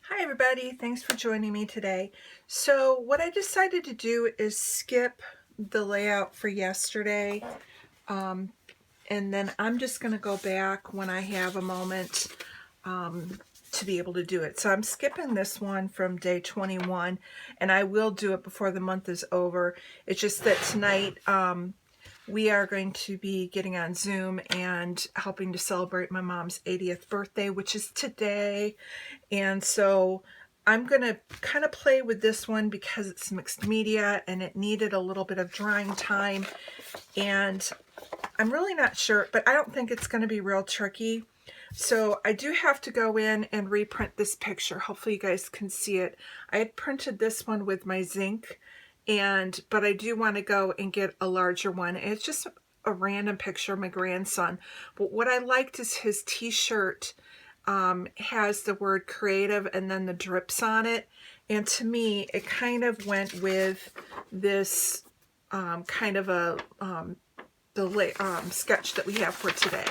Hi everybody, thanks for joining me today. So what I decided to do is skip the layout for yesterday, and then I'm just going to go back when I have a moment to be able to do it. So I'm skipping this one from day 21, and I will do it before the month is over. It's just that tonight we are going to be getting on Zoom and helping to celebrate my mom's 80th birthday, which is today. And so I'm going to kind of play with this one because it's mixed media and it needed a little bit of drying time. And I'm really not sure, but I don't think it's going to be real tricky. So I do have to go in and reprint this picture. Hopefully you guys can see it. I had printed this one with my zinc, but I do want to go and get a larger one. And it's just a random picture of my grandson. But what I liked is his t-shirt has the word creative and then the drips on it. And to me, it kind of went with this kind of a sketch that we have for today.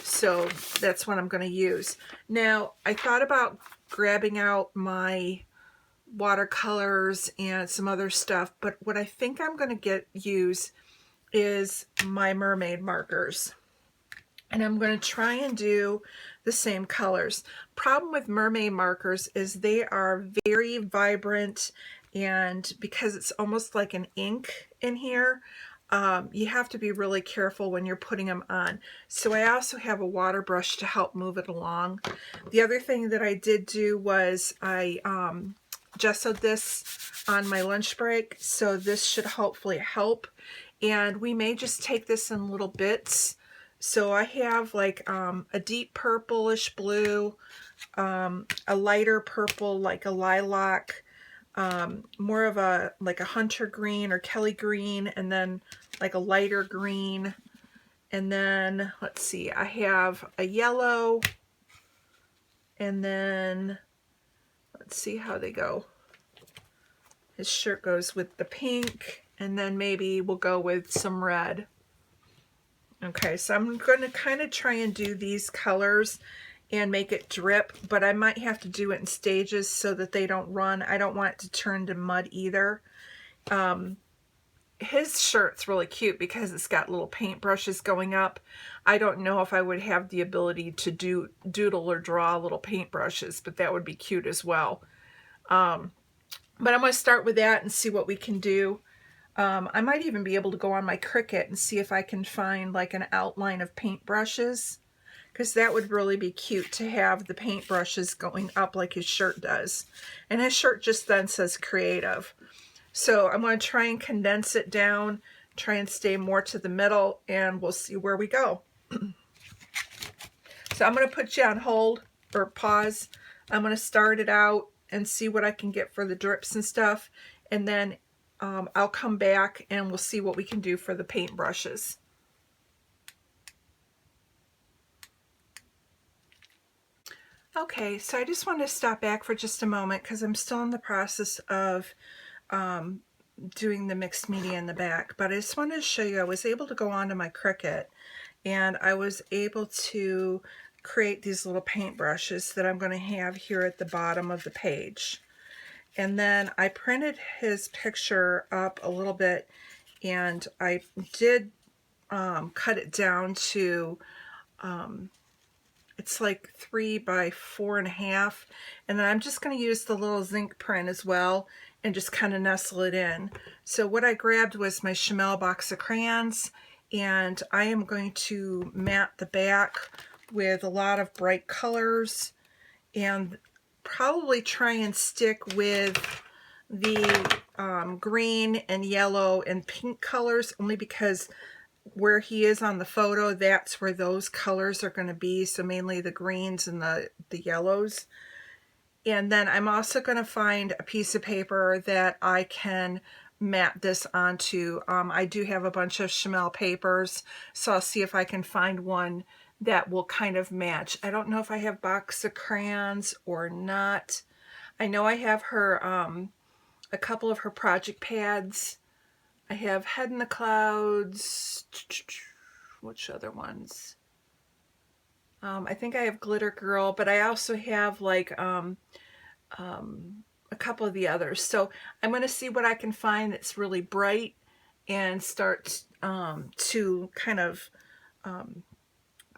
So that's what I'm going to use. Now, I thought about grabbing out my watercolors and some other stuff, but what I think I'm going to use is my mermaid markers. And I'm going to try and do the same colors. Problem with mermaid markers is they are very vibrant, and because it's almost like an ink in here, you have to be really careful when you're putting them on. So I also have a water brush to help move it along. The other thing that I did do was I gessoed this on my lunch break, so this should hopefully help. And we may just take this in little bits. So I have like a deep purplish blue, a lighter purple like a lilac, more of a like a hunter green or Kelly green, and then like a lighter green. And then let's see, I have a yellow, and then let's see how they go. His shirt goes with the pink, and then maybe we'll go with some red. Okay, so I'm going to kind of try and do these colors and make it drip, but I might have to do it in stages so that they don't run. I don't want it to turn to mud either. His shirt's really cute because it's got little paint brushes going up. I don't know if I would have the ability to doodle or draw little paint brushes, but that would be cute as well. But I'm going to start with that and see what we can do. I might even be able to go on my Cricut and see if I can find like an outline of paintbrushes, because that would really be cute to have the paintbrushes going up like his shirt does. And his shirt just then says creative. So I'm going to try and condense it down, try and stay more to the middle, and we'll see where we go. So I'm going to put you on hold or pause. I'm going to start it out and see what I can get for the drips and stuff. And then I'll come back and we'll see what we can do for the paint brushes. Okay, so I just want to stop back for just a moment because I'm still in the process of doing the mixed media in the back, but I just wanted to show you I was able to go onto my Cricut and I was able to create these little paint brushes that I'm going to have here at the bottom of the page. And then I printed his picture up a little bit, and I did cut it down to it's like 3 by 4.5, and then I'm just going to use the little zinc print as well and just kind of nestle it in. So what I grabbed was my Chamel box of crayons, and I am going to mat the back with a lot of bright colors and probably try and stick with the green and yellow and pink colors, only because where he is on the photo, that's where those colors are going to be. So mainly the greens and the yellows. And then I'm also going to find a piece of paper that I can mat this onto. I do have a bunch of Chamel papers, so I'll see if I can find one that will kind of match. I don't know if I have box of crayons or not. I know I have her a couple of her project pads. I have Head in the Clouds. Which other ones? I think I have Glitter Girl, but I also have like a couple of the others. So I'm going to see what I can find that's really bright and start to kind of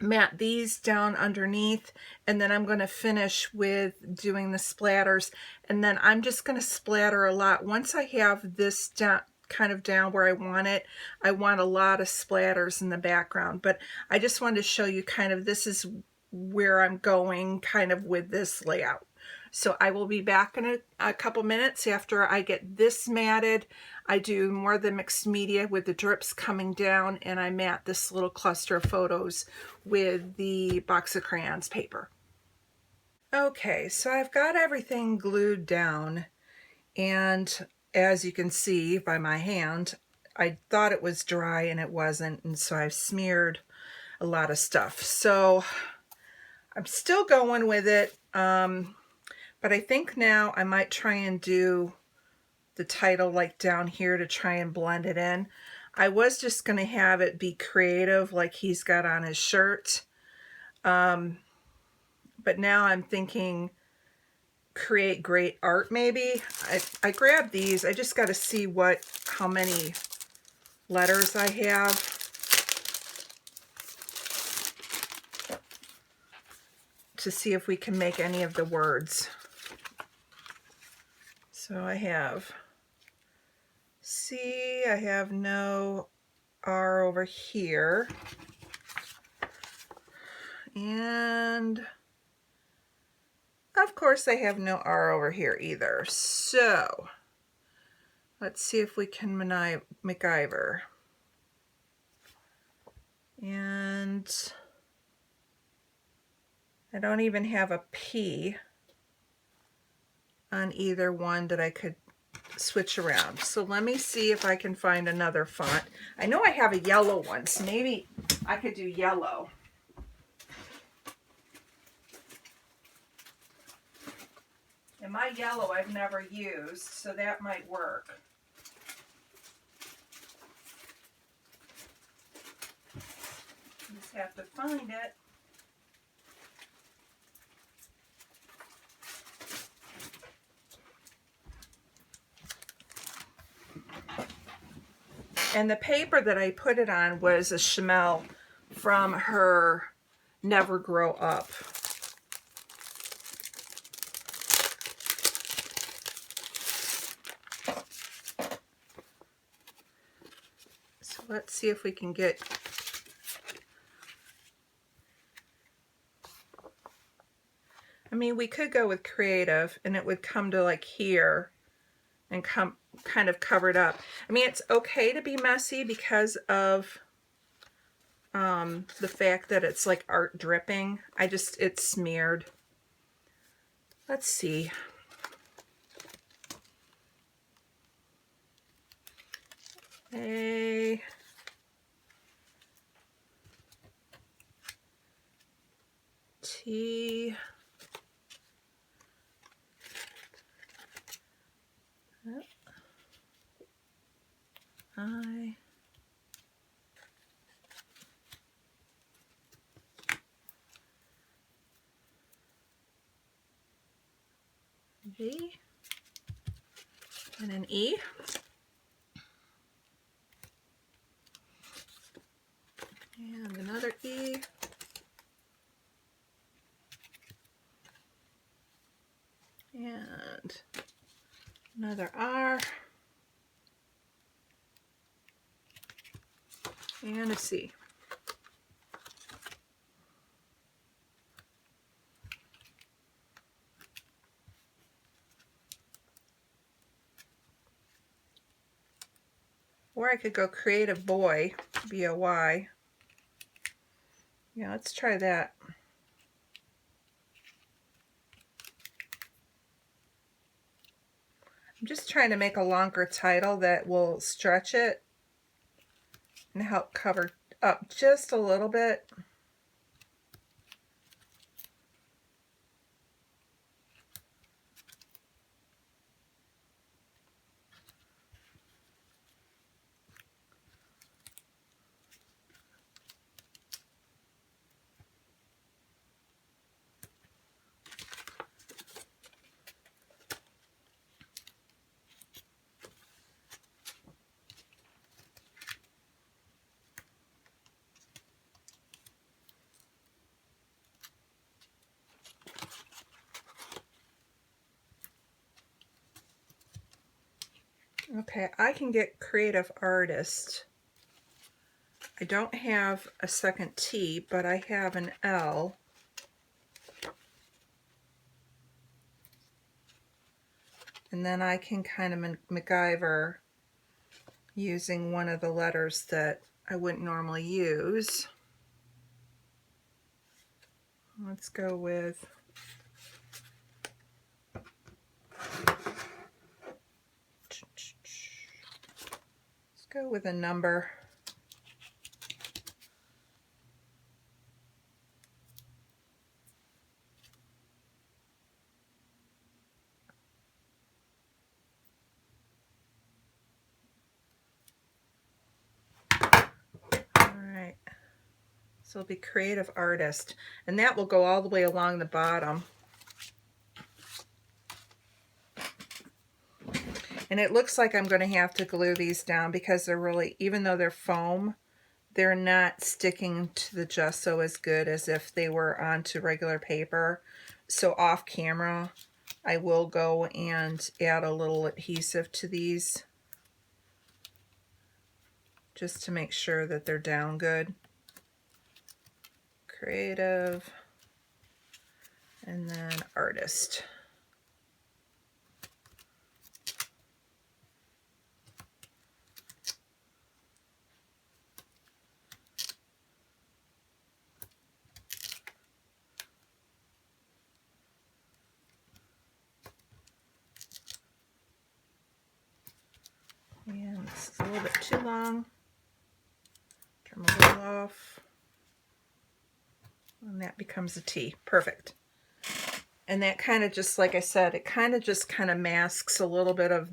matte these down underneath, and then I'm going to finish with doing the splatters, and then I'm just going to splatter a lot. Once I have this down, kind of down where I want it, I want a lot of splatters in the background, but I just wanted to show you kind of this is where I'm going kind of with this layout. So I will be back in a couple minutes after I get this matted. I do more of the mixed media with the drips coming down, and I matte this little cluster of photos with the box of crayons paper. Okay, so I've got everything glued down, and as you can see by my hand, I thought it was dry and it wasn't, and so I've smeared a lot of stuff. So I'm still going with it. But I think now I might try and do the title like down here to try and blend it in. I was just going to have it be creative like he's got on his shirt. But now I'm thinking create great art maybe. I grabbed these. I just got to see how many letters I have. To see if we can make any of the words. So I have C, I have no R over here. And of course I have no R over here either. So let's see if we can MacGyver. And I don't even have a P on either one that I could switch around. So let me see if I can find another font. I know I have a yellow one, so maybe I could do yellow. And my yellow I've never used, so that might work. Just have to find it. And the paper that I put it on was a Chamel from her Never Grow Up. So let's see if we can get... I mean, we could go with creative and it would come to like here and come kind of covered up. I mean, it's okay to be messy because of the fact that it's like art dripping. It's smeared. Let's see. A T I V and an E. And another E. And another R. And a C. Or I could go creative boy, B-O-Y. Yeah, let's try that. I'm just trying to make a longer title that will stretch it and help cover up just a little bit. Okay, I can get Creative Artist. I don't have a second T, but I have an L. And then I can kind of MacGyver using one of the letters that I wouldn't normally use. Let's go with a number. Alright, so it'll be Creative Artist, and that will go all the way along the bottom. And it looks like I'm going to have to glue these down because they're really, even though they're foam, they're not sticking to the gesso as good as if they were onto regular paper. So off camera, I will go and add a little adhesive to these just to make sure that they're down good. Creative, and then Artist. And this is a little bit too long. Trim a little off. And that becomes a T. Perfect. And that kind of just, like I said, it kind of just masks a little bit of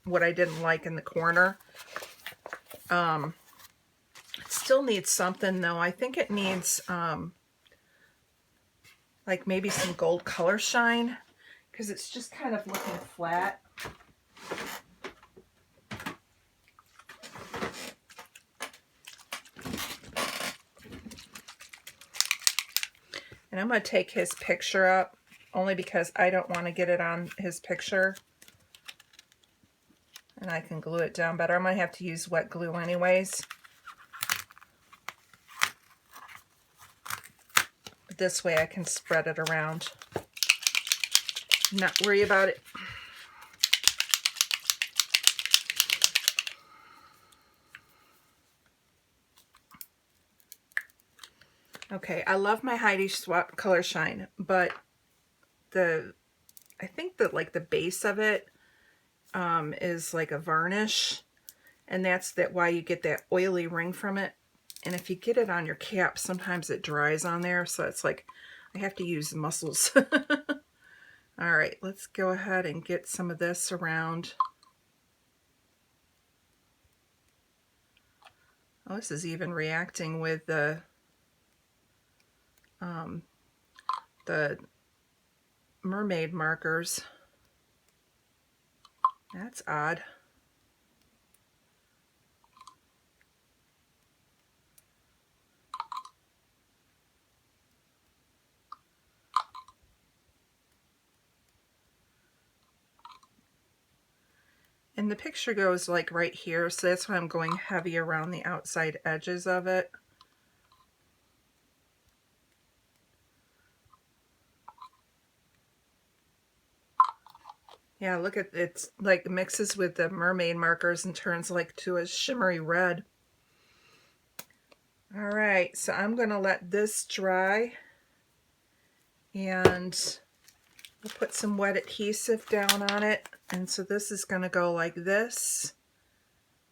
what I didn't like in the corner. It still needs something though. I think it needs like maybe some gold color shine, because it's just kind of looking flat. And I'm going to take his picture up, only because I don't want to get it on his picture. And I can glue it down better. I'm going to have to use wet glue anyways. But this way I can spread it around. Not worry about it. Okay, I love my Heidi Swapp Color Shine, but I think that like the base of it is like a varnish, and that's why you get that oily ring from it. And if you get it on your cap, sometimes it dries on there, so it's like I have to use muscles. All right, let's go ahead and get some of this around. Oh, this is even reacting with the mermaid markers. That's odd. And the picture goes like right here, so that's why I'm going heavy around the outside edges of it. Yeah, look at it's like mixes with the mermaid markers and turns like to a shimmery red. All right, so I'm going to let this dry, and we'll put some wet adhesive down on it. And so this is going to go like this,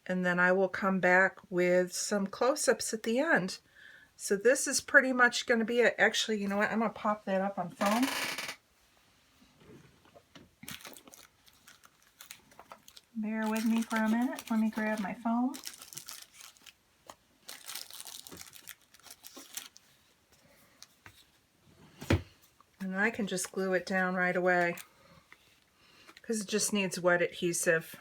and then I will come back with some close-ups at the end. So this is pretty much going to be it. Actually, you know what? I'm going to pop that up on foam. Bear with me for a minute. Let me grab my foam. And I can just glue it down right away because it just needs wet adhesive.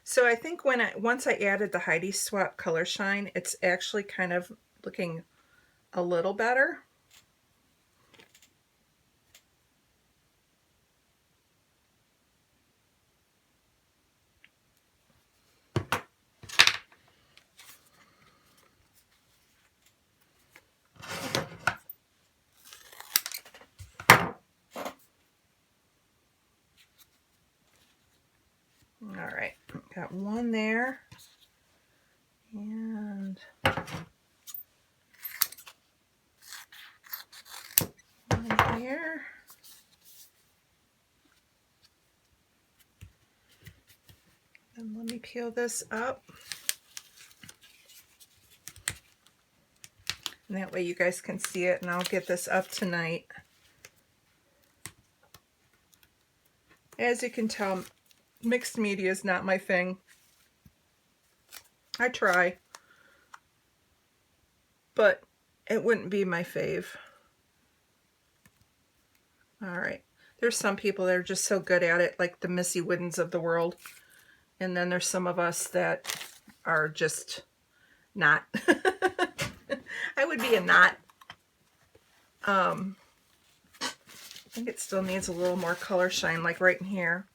So I think once I added the Heidi Swapp Color Shine, it's actually kind of looking a little better. got one there. And one here. And let me peel this up. And that way you guys can see it, and I'll get this up tonight. As you can tell, mixed media is not my thing. I try, but it wouldn't be my fave. All right. There's some people that are just so good at it, like the Missy Woodens of the world. And then there's some of us that are just not. I would be a not. I think it still needs a little more color shine, like right in here.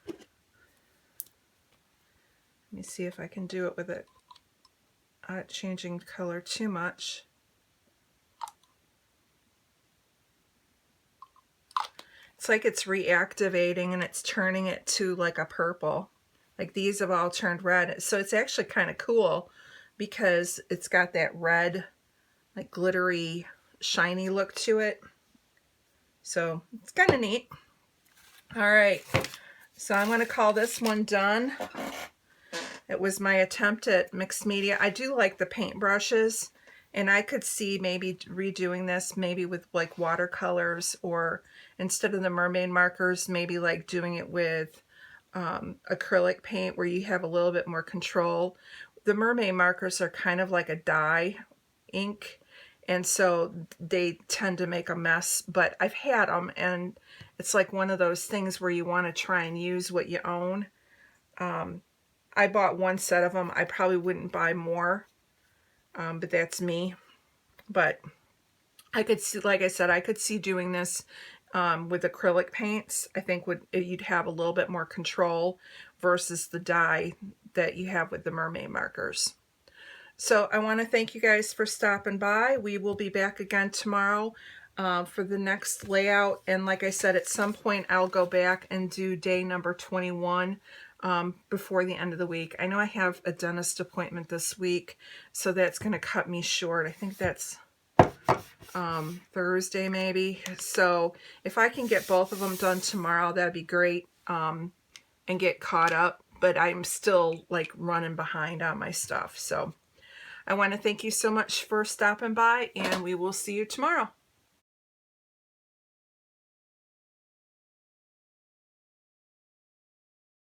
Let me see if I can do it with it changing color too much. It's like it's reactivating and it's turning it to like a purple. Like these have all turned red. So it's actually kind of cool because it's got that red, like glittery, shiny look to it. So it's kind of neat. All right, so I'm going to call this one done. It was my attempt at mixed media. I do like the paint brushes, and I could see maybe redoing this maybe with like watercolors, or instead of the mermaid markers, maybe like doing it with acrylic paint where you have a little bit more control. The mermaid markers are kind of like a dye ink, and so they tend to make a mess, but I've had them, and it's like one of those things where you want to try and use what you own. I bought one set of them. I probably wouldn't buy more, but that's me. But I could see, like I said, I could see doing this with acrylic paints. I think you'd have a little bit more control versus the dye that you have with the mermaid markers. So I want to thank you guys for stopping by. We will be back again tomorrow for the next layout. And like I said, at some point I'll go back and do day number 21 before the end of the week. I know I have a dentist appointment this week, so that's going to cut me short. I think that's Thursday maybe. So if I can get both of them done tomorrow, that'd be great, and get caught up. But I'm still like running behind on my stuff. So I want to thank you so much for stopping by, and we will see you tomorrow.